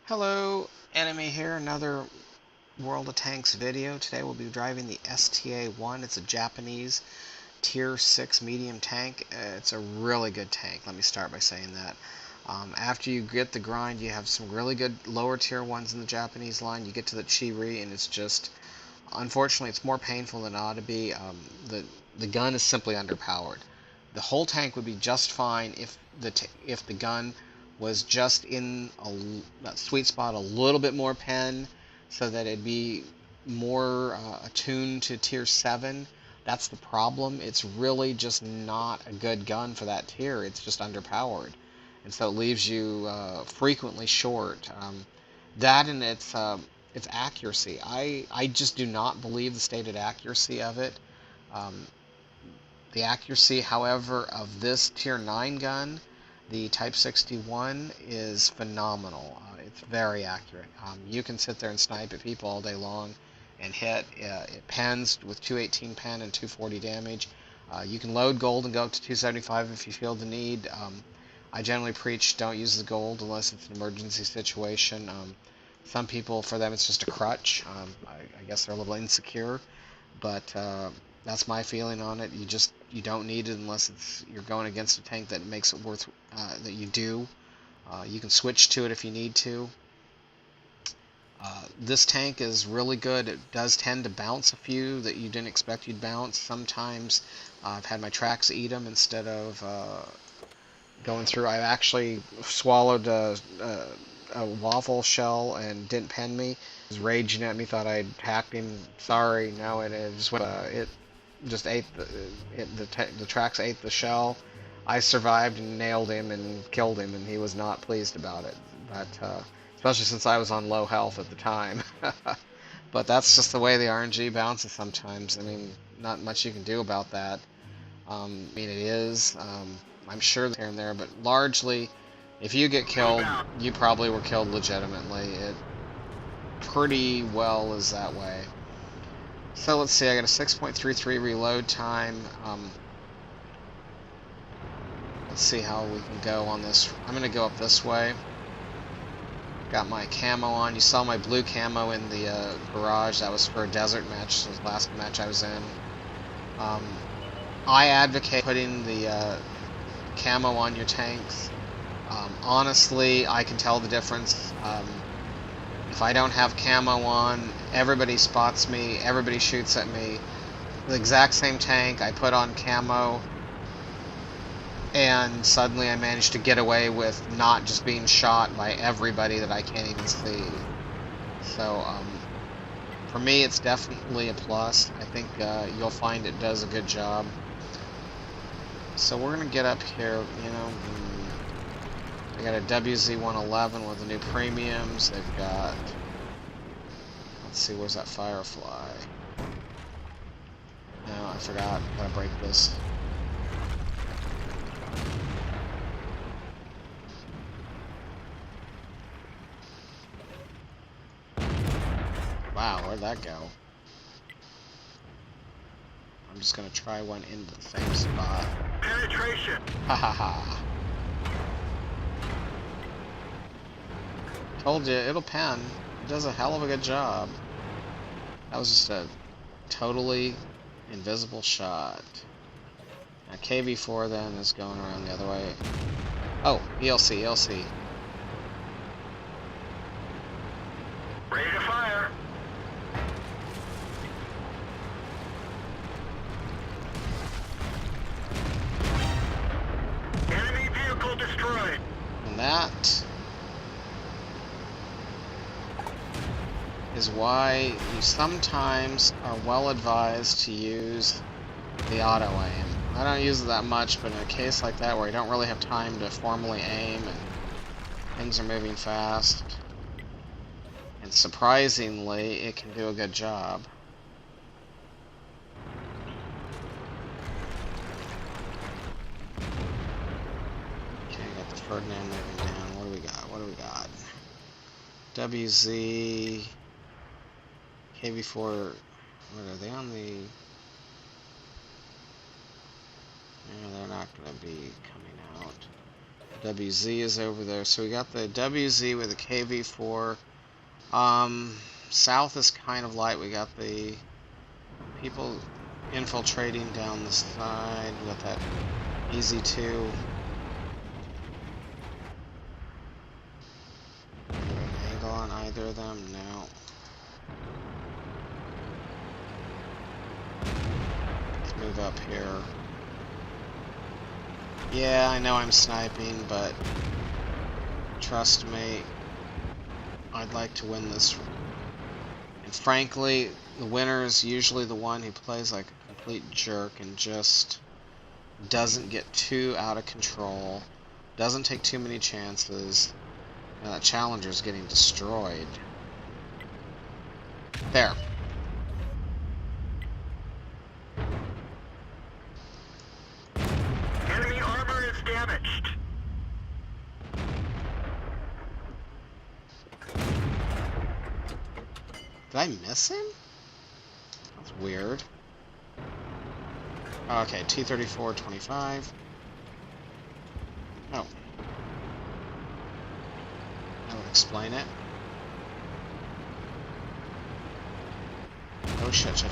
Hello, Enemy here, another World of Tanks video. Today we'll be driving the STA-1. It's a Japanese Tier 6 medium tank. It's a really good tank, let me start by saying that. After you get the grind, you have some really good lower tier ones in the Japanese line. You get to the Chiri and it's just, unfortunately, it's more painful than it ought to be. The gun is simply underpowered. The whole tank would be just fine if the gun was just in that sweet spot, a little bit more pen, so that it'd be more attuned to tier 7. That's the problem. It's really just not a good gun for that tier. It's just underpowered, and so it leaves you frequently short. That and its accuracy. I just do not believe the stated accuracy of it. The accuracy, however, of this tier 9 gun, the Type 61, is phenomenal. It's very accurate. You can sit there and snipe at people all day long and hit. It pens with 218 pen and 240 damage. You can load gold and go up to 275 if you feel the need. I generally preach don't use the gold unless it's an emergency situation. Some people, for them, it's just a crutch. I guess they're a little insecure, but that's my feeling on it. You don't need it unless you're going against a tank that makes it worth that you do. You can switch to it if you need to. This tank is really good. It does tend to bounce a few that you didn't expect you'd bounce. Sometimes I've had my tracks eat them instead of going through. I actually swallowed a waffle shell and didn't pen me. He was raging at me, thought I'd hacked him. Sorry, no, it just went. It just ate the tracks ate the shell. I survived and nailed him and killed him, and he was not pleased about it. But especially since I was on low health at the time. But that's just the way the RNG bounces sometimes. I mean, not much you can do about that. I mean, it is. I'm sure here and there, but largely, if you get killed, you probably were killed legitimately. It pretty well is that way. So let's see, I got a 6.33 reload time. Let's see how we can go on this. I'm going to go up this way. Got my camo on. You saw my blue camo in the garage. That was for a desert match. It was the last match I was in. I advocate putting the camo on your tanks. Honestly, I can tell the difference. If I don't have camo on, everybody spots me, everybody shoots at me. The exact same tank, I put on camo, and suddenly I managed to get away with not just being shot by everybody that I can't even see. So, for me, it's definitely a plus. I think you'll find it does a good job. So we're going to get up here, you know. They got a WZ-111 with the new premiums. They've got, let's see, where's that Firefly? No, I forgot. Gotta break this. Wow, where'd that go? I'm just gonna try one into the same spot. Penetration! Ha ha ha. Told you, it'll pen. It does a hell of a good job. That was just a totally invisible shot. Now KV4 then is going around the other way. Oh, ELC, ELC. Ready to fire! Enemy vehicle destroyed! And that is why you sometimes are well advised to use the auto aim. I don't use it that much, but in a case like that where you don't really have time to formally aim and things are moving fast, and surprisingly, it can do a good job. Okay, got the Ferdinand moving down. What do we got? What do we got? WZ... KV4, what are they on the... Yeah, they're not going to be coming out. WZ is over there. So we got the WZ with the KV-4. South is kind of light. We got the people infiltrating down the side with that EZ2. An angle on either of them? No. Let's move up here. Yeah, I know I'm sniping, but trust me, I'd like to win this. And frankly, the winner is usually the one who plays like a complete jerk and just doesn't get too out of control, doesn't take too many chances. And that Challenger's getting destroyed. There. Enemy armor is damaged. Did I miss him? That's weird. Okay, T-34, 25. Oh. That would explain it. Oh shit.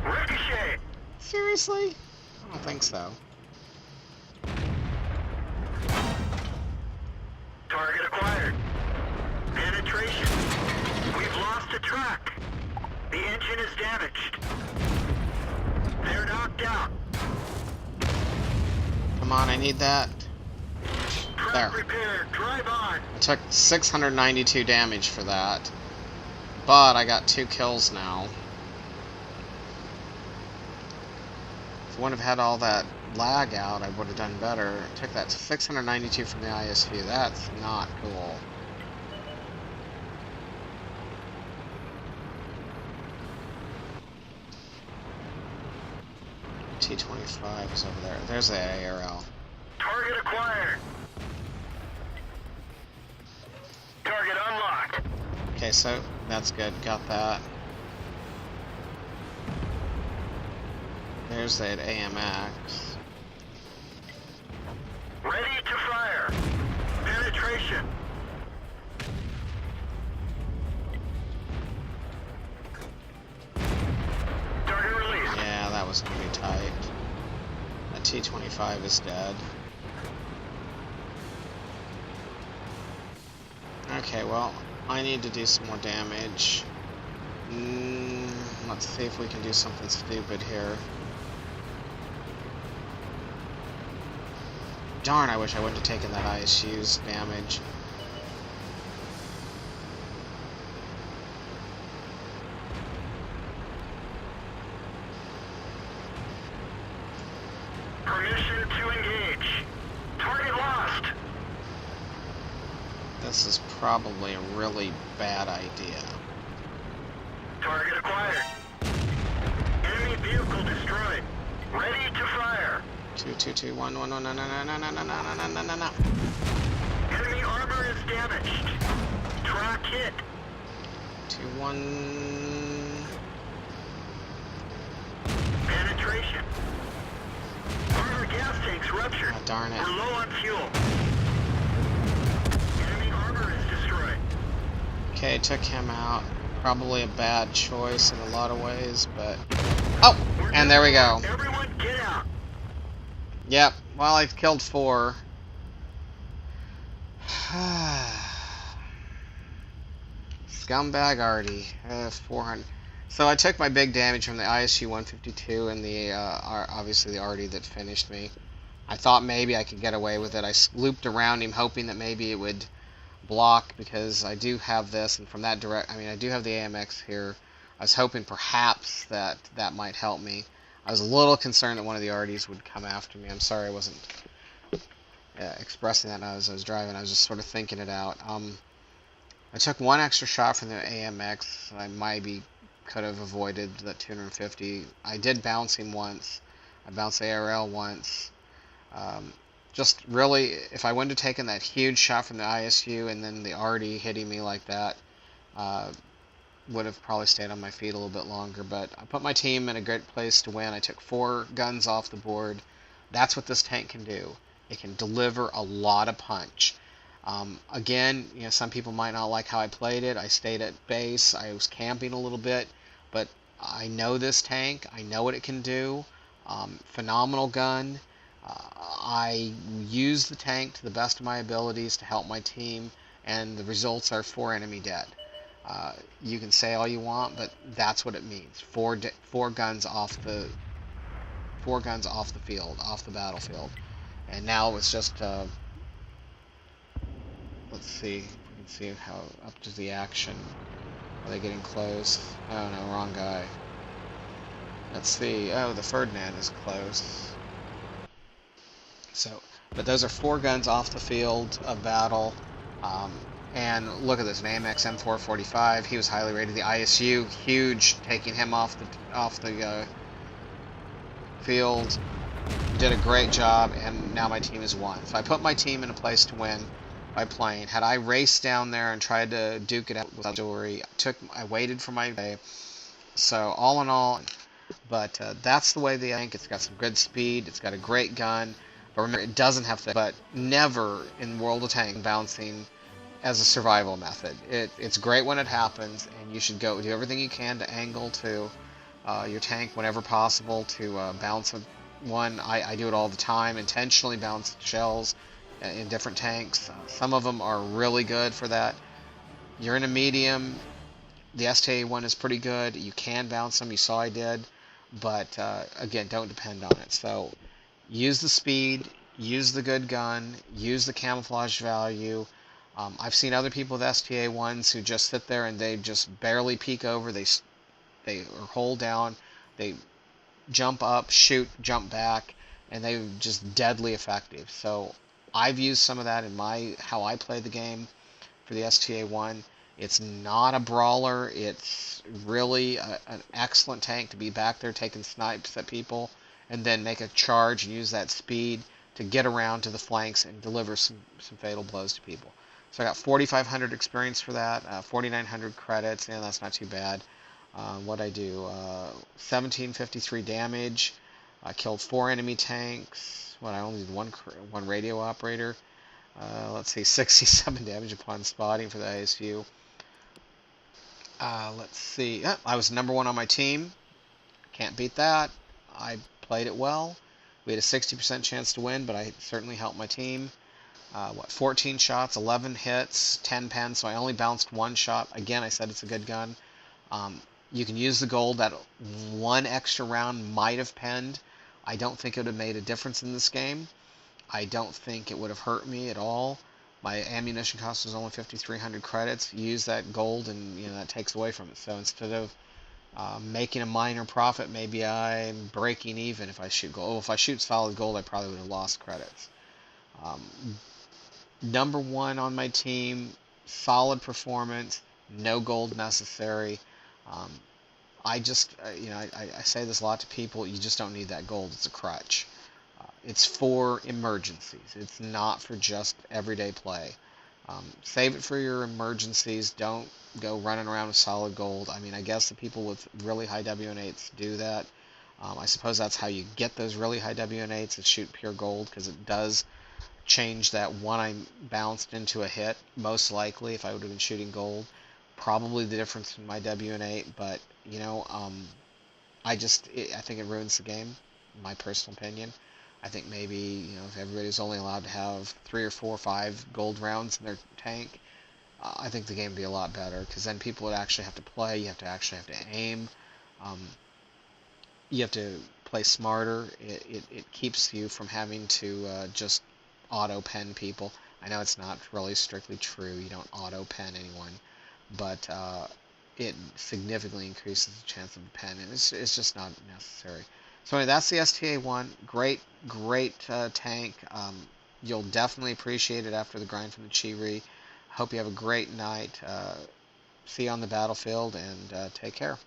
Ricochet. Seriously? I don't think so. Target acquired. Penetration. We've lost a track. The engine is damaged. They're knocked out. Come on, I need that. Track There. repaired. Drive on. I took 692 damage for that. But I got 2 kills now. If I wouldn't have had all that lag out, I would have done better. I took that 692 from the ISU. That's not cool. T-25 is over there. There's the ARL. Target acquired. Target unlocked. Okay, so that's good. Got that. There's that AMX. Ready to fire. Penetration. Target release. Yeah, that was gonna be tight. That T-25 is dead. Okay, well, I need to do some more damage. Let's see if we can do something stupid here. Darn, I wish I wouldn't have taken that ISU's damage. Permission to engage. Target lost. This is probably a really bad idea. Target acquired. Enemy vehicle destroyed. Ready to fire. 22211 no. Enemy armor is damaged. Track hit. 21. Penetration. Armor gas tanks ruptured. Oh, darn it. We're low on fuel. Enemy armor is destroyed. Okay, took him out. Probably a bad choice in a lot of ways, but... Oh! And there we go. Everyone get out. Yep, well, I've killed 4. Scumbag Artie. 400. So I took my big damage from the ISU 152 and the, obviously the Artie that finished me. I thought maybe I could get away with it. I looped around him hoping that maybe it would block, because I do have this, and from that direct, I mean, I do have the AMX here. I was hoping perhaps that might help me. I was a little concerned that one of the Arties would come after me. I'm sorry I wasn't expressing that as I was driving. I was just sort of thinking it out. I took 1 extra shot from the AMX. I maybe could have avoided that 250. I did bounce him once. I bounced ARL once. Just really, if I wouldn't have taken that huge shot from the ISU and then the Artie hitting me like that, would have probably stayed on my feet a little bit longer, but I put my team in a great place to win. I took 4 guns off the board. That's what this tank can do. It can deliver a lot of punch. Again, some people might not like how I played it. I stayed at base. I was camping a little bit, but I know this tank. I know what it can do. Phenomenal gun. I use the tank to the best of my abilities to help my team, and the results are 4 enemy dead. You can say all you want, but that's what it means. Four guns off the field, off the battlefield. And now it's just let's see if we can see how up to the action. Are they getting close? Oh no, wrong guy. Let's see. Oh, the Ferdinand is close. So, but those are 4 guns off the field of battle. And look at this, an AMX M445. He was highly rated. The ISU, huge, taking him off the field. Did a great job, and now my team has won. So I put my team in a place to win by playing. Had I raced down there and tried to duke it out with Story, I waited for my day. So all in all, but that's the way the tank. It's got some good speed. It's got a great gun. But remember, it doesn't have to. But never in World of Tanks bouncing as a survival method. It's great when it happens, and you should do everything you can to angle to your tank whenever possible to bounce one. I do it all the time, intentionally bounce shells in different tanks. Some of them are really good for that. You're in a medium. The STA-1 is pretty good. You can bounce them. You saw I did. But again, don't depend on it. So use the speed, use the good gun, use the camouflage value. I've seen other people with STA-1s who just sit there and they just barely peek over. They hold down, they jump up, shoot, jump back, and they're just deadly effective. So I've used some of that in how I play the game for the STA-1. It's not a brawler. It's really an excellent tank to be back there taking snipes at people and then make a charge and use that speed to get around to the flanks and deliver some fatal blows to people. So I got 4,500 experience for that, 4,900 credits, and that's not too bad. What I do, 1753 damage. I killed 4 enemy tanks. I only did one radio operator. Let's see, 67 damage upon spotting for the ISU. Let's see. I was number 1 on my team. Can't beat that. I played it well. We had a 60% chance to win, but I certainly helped my team. 14 shots, 11 hits, 10 pens, so I only bounced 1 shot. Again, I said it's a good gun. You can use the gold. That 1 extra round might have penned. I don't think it would have made a difference in this game. I don't think it would have hurt me at all. My ammunition cost was only 5,300 credits. Use that gold, and that takes away from it. So instead of making a minor profit, maybe I'm breaking even if I shoot gold. If I shoot solid gold, I probably would have lost credits. Number 1 on my team, solid performance, no gold necessary. I just, I say this a lot to people, you just don't need that gold. It's a crutch. It's for emergencies. It's not for just everyday play. Save it for your emergencies. Don't go running around with solid gold. I mean, I guess the people with really high WN8s do that. I suppose that's how you get those really high WN8s, is shoot pure gold, because it does change that one I bounced into a hit, most likely, if I would have been shooting gold. Probably the difference in my WN8, but, I think it ruins the game, in my personal opinion. I think maybe, if everybody's only allowed to have 3 or 4 or 5 gold rounds in their tank, I think the game would be a lot better, because then people would actually have to play. You have to aim. You have to play smarter. It keeps you from having to just auto-pen people. I know it's not really strictly true. You don't auto-pen anyone, but it significantly increases the chance of a pen, and it's just not necessary. So anyway, that's the STA-1. Great tank. You'll definitely appreciate it after the grind from the Chi-Ri. Hope you have a great night. See you on the battlefield, and take care.